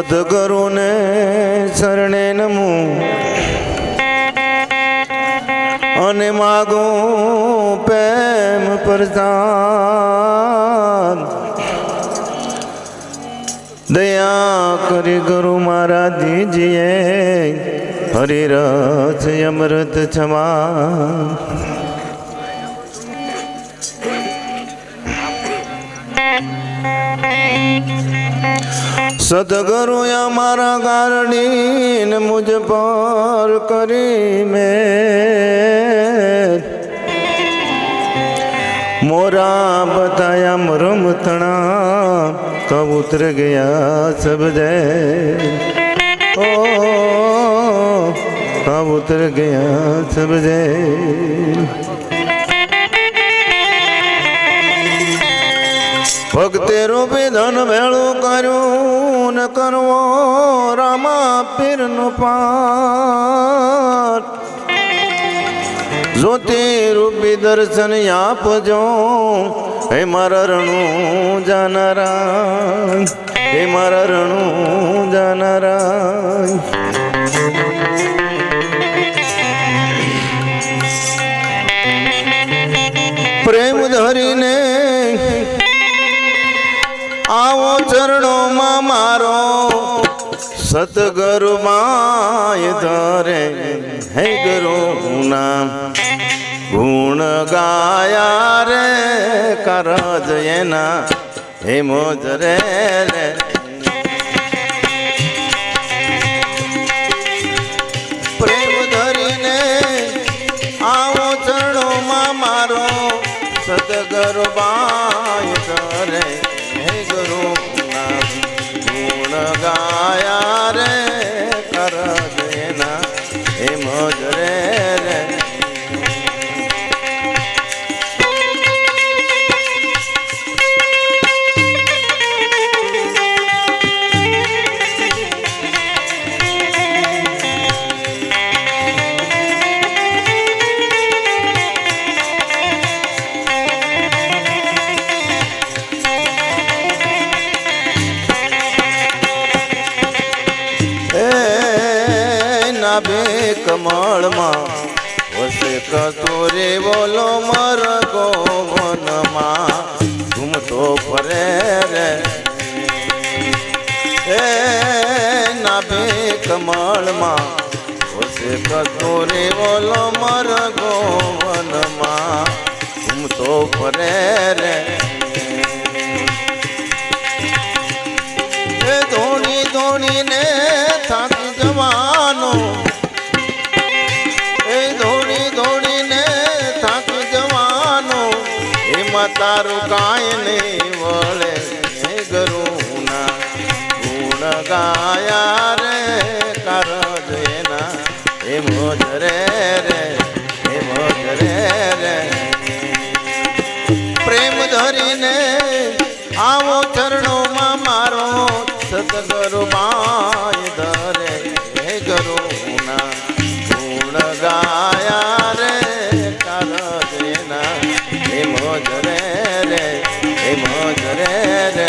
સદગુરુને શરણે નમું અને માગું પ્રેમ પ્રસાદ દયા કરી ગુરુ મહારાજ દીજીએ હરિરસ અમૃત છમા સદગુરુ અમારા કારણી મુझ પર કરી મેં मोरा बताया मरम थना तब उतर गया सब दे ओ तब उतर गया सब दे भक्ते रूपी धन भेळू कर्યું न करवो रामा पीर नु पार ज्योति रूपी दर्शन आपजो हे मारा रणु जानारा हे मारा रणु जानारा प्रेम धरीने आवो चरणों में मारो सतगुरु माय धरे हे गुरु नाम गुण गाया रे करज एना हे मोज रे रे प्रेम धरीने आवो चरणों में मारो सतगुरु माय धरे हे गुरु नाम गुण गाया रे करज एना हे मोज रे रे कमल मां वसे कतोरे बोलो मर गोवन मां तुम तो परे रे नाभे कमल मां वसे कतोरे बोलो मर गोवन मां तुम तो परे रे धोनी धोनी ने थक जवानो तारू काय नहीं बोले हे गुरु ना गुण गाया रे करज एना हे मोज रे रे हे मोज रे रे प्रेम धरीने आवो चरणों में मारो सतगुरु माय धरे हे गुरु ना गुण गाया रे करज एना हे मोज रे रे हे मोज रे रे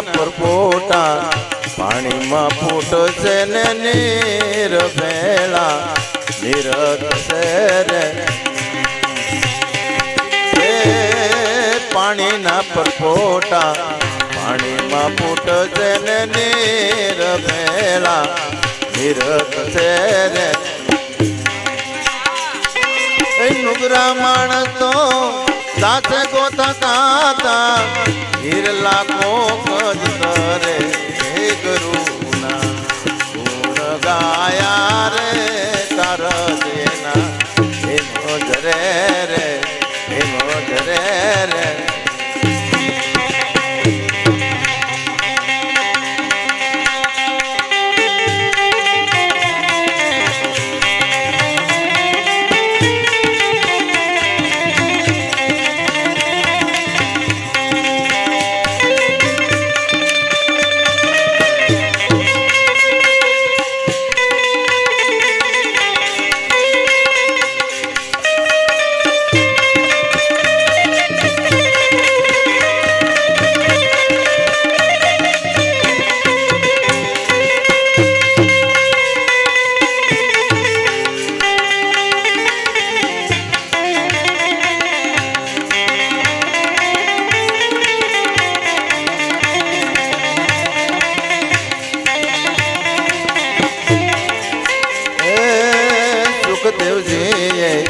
परपोटा पानी में फूट से नीर भेला नीरत से रे પાણીના પરપોટા પાણીમાં ફૂટશે ને નીર ભેળા નીરત છે રે નુગરા માણસ તો સાથે ગોતા કાતા હીર લાખો કજ કરે હે ગુરુના ગુણ ગાયા રે કર દેના હે મોજરે રે હે મોજરે રે દેવજીએ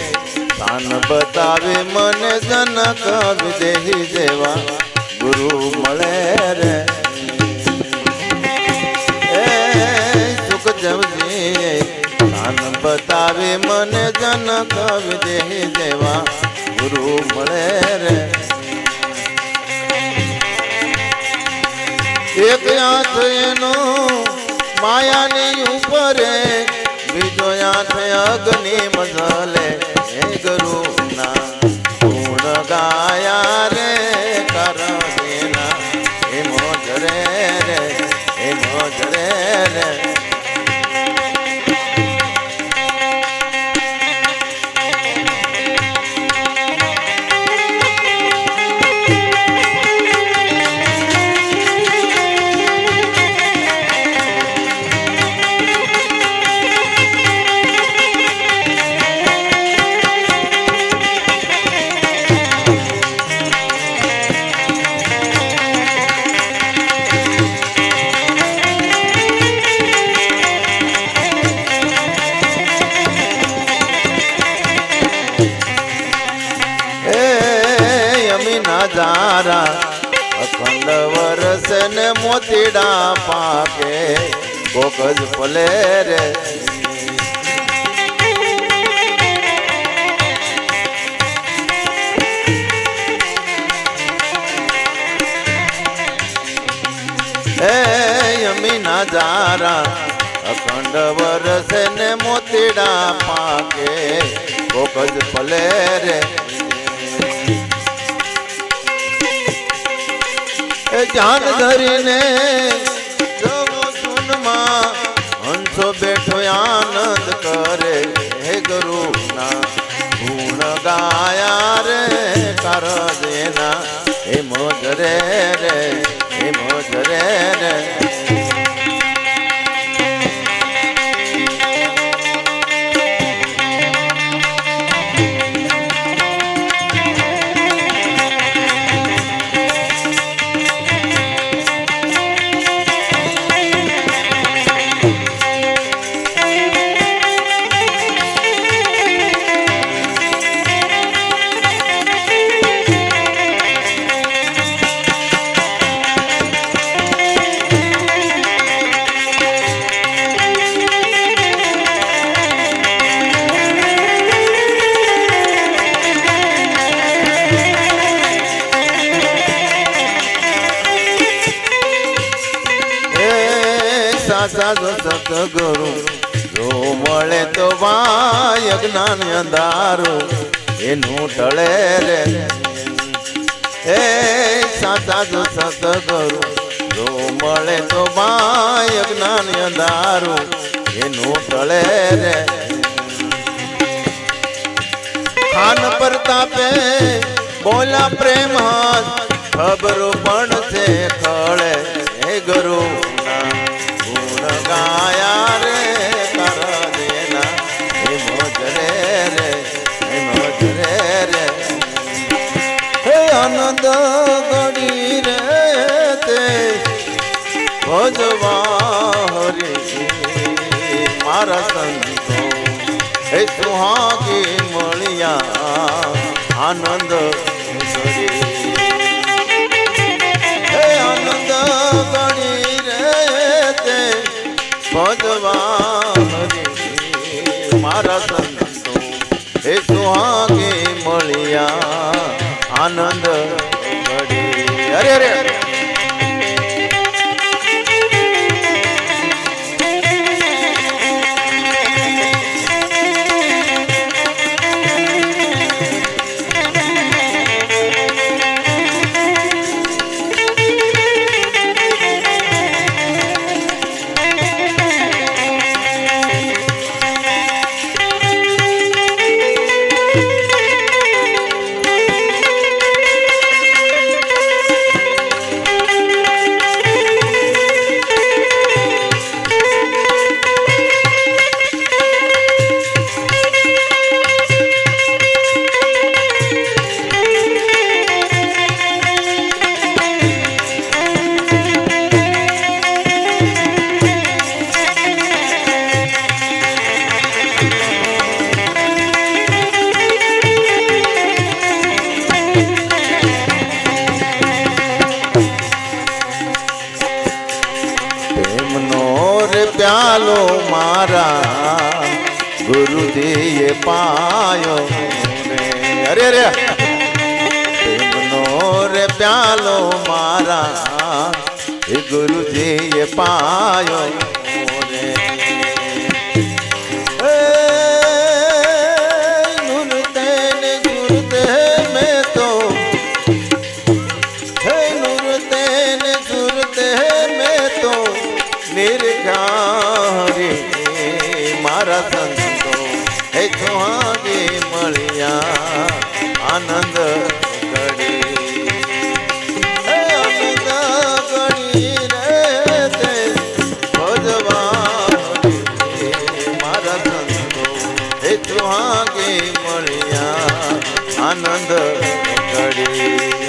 તાન બતાવે મને જનક વિદેહી જેવા ગુરુ મળે રે સુખદેવજીએ તાન બતાવે મને જનક વિદેહી જેવા ગુરુ મળે રે એક હાથ એનો માયાની ઉપરે બીજો હાથ અગ્નિ મઝલે હે ગુરુના ગુણ ગાયા રે કર દેના હે મોજરે રે હે મોજરે રે નજારા અખંડ વરસ ને મોતીડા પાકે કોકજ પલે રે યમી નજારા અખંડ વરસ ને મોતીડા પાકે કોકજ પલે રે જાન ધરીને જવો સુનમાં હંસો બેઠો આનંદ કરે હે ગુરુના ગુણ ગાયા રે કર દેના હે મોજરે રે હે મોજરે રે સાચો સતગુરુ જો મળે તો વાય જ્ઞાન અંધારું એનું ટળે રે હે સાચા જો સતગુરુ જો મળે તો વાય જ્ઞાન અંધારું એનું ટળે રે ખાન પ્રતાપે બોલા પ્રેમ ખબરો પણ છે ખળે હે ગુરુ ગાયા રે કર દેના હે મોજરે રે હે મોજરે રે હે આનંદ ઘડી રે તે ભજવા હરી મારા સંતો હે સુહાગી મળ્યા આનંદ ઘડી હે આનંદ ઘડી રે તે ભજવા હરી મારા સંતો હે સુહાગી મળ્યા આનંદ ઘડી અરે અરે પ્યાલો મારા ગુરુજીએ પાયો રે અરે રે પ્રેમનો રે પ્યાલો મારા એ ગુરુજીએ પાયો રે નુરતે ને ગુરતે મેં તો હે નુરતે ને ગુરતે મેં તો નિર્ઘારી મારા સંતો હે સુહાગી મળ્યા આનંદ ઘડી હે આનંદ ઘડી રે તે ભજવા મારા સંતો હે સુહાગી મળ્યા આનંદ ઘડી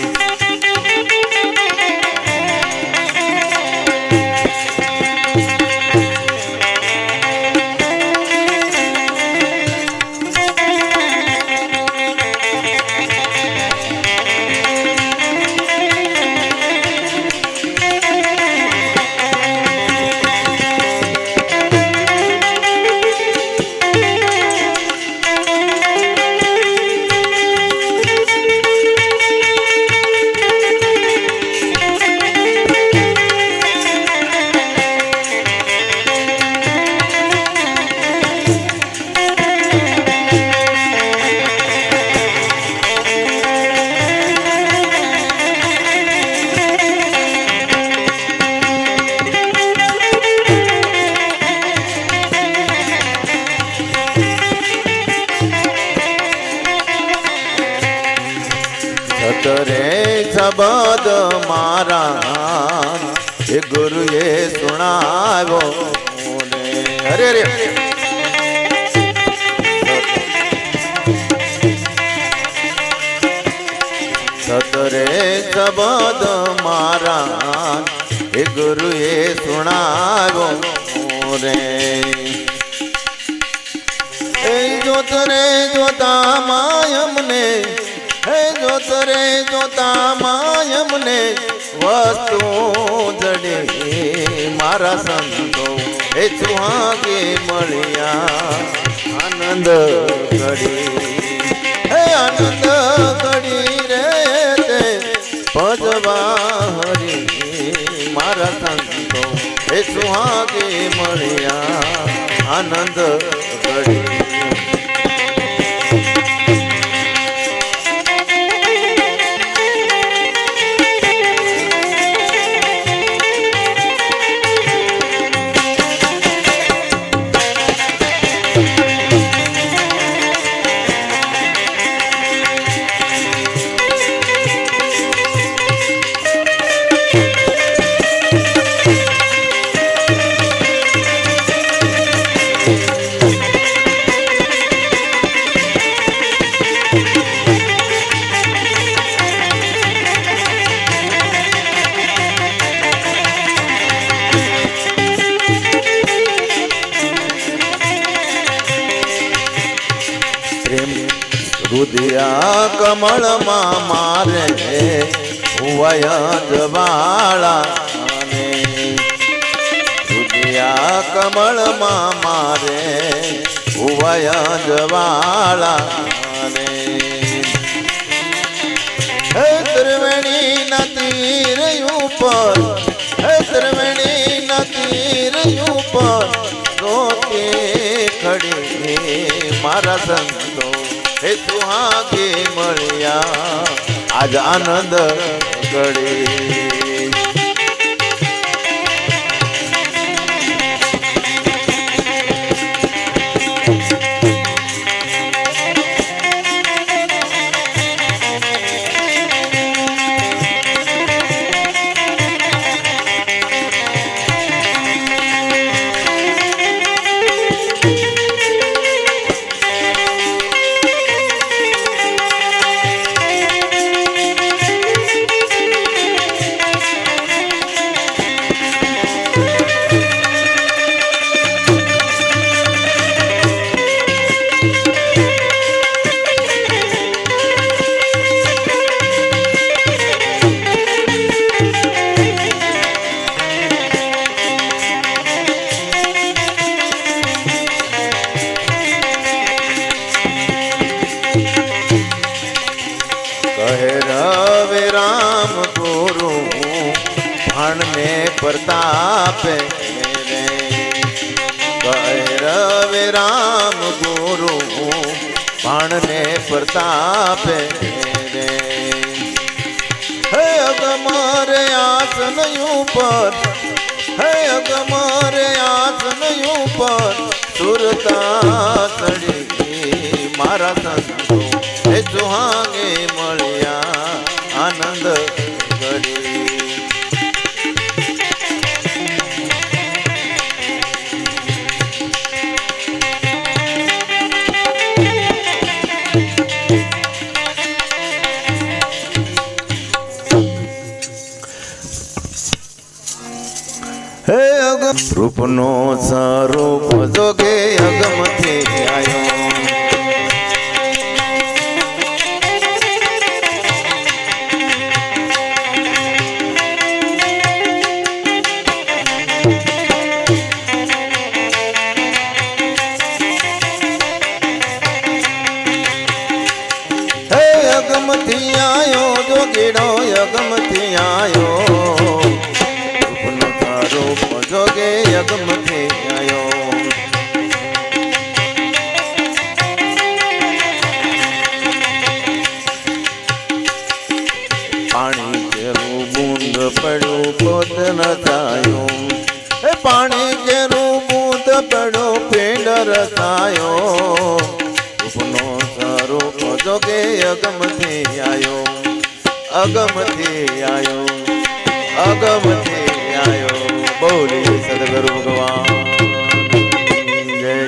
રે શબ્દ મારા એ ગુરુએ સુણાવ્યો અરે રે સતરે શબ્દ મારા એ ગુરુએ સુણાવ્યો રે એ જોત રે જોતા માયમને હે જોત રે જોતા માયમને વસ્તુ જડે મારા સંતો હે સુહાગી મળ્યા આનંદ ઘડી હે આનંદ ઘડી રે તે ભજવા હરી મારા સંતો હે સુહાગી મળ્યા આનંદ ઘડી રુદિયા કમળમાં મારે હુવય જવાળા રુદિયા કમળમાં મારે હુવય જવાળા ત્રિવેણી ના તીર ઉપર ત્રિવેણી ના તીર ઉપર રોકે ખડી મારા સંતો હે સુહાગે મળ્યા આજ આનંદ ગળી प्रताप मेरे रवे राम गुरु बाण ने प्रताप मेरे है अगमारे आसन ऊपर है अगमारे आसन ऊपर सुरता सड़ी मारा संतो हे सुहागे मळ्या आनंद गड़ी रूपनो स्वरूप जोगे अगमथे आयो हे अगमथी आयो जोगेड़ो अगमथी आयो जोगे अगमथे आयो पानी केरू बूंद पड़ो पोत न थायो पानी केरू बूंद पड़ो पेंड रसायो उपनो स्वरूप जोगे अगमथे आयो अगमथे आयो अगमथे आयो बोले सदगुरु भगवान जय।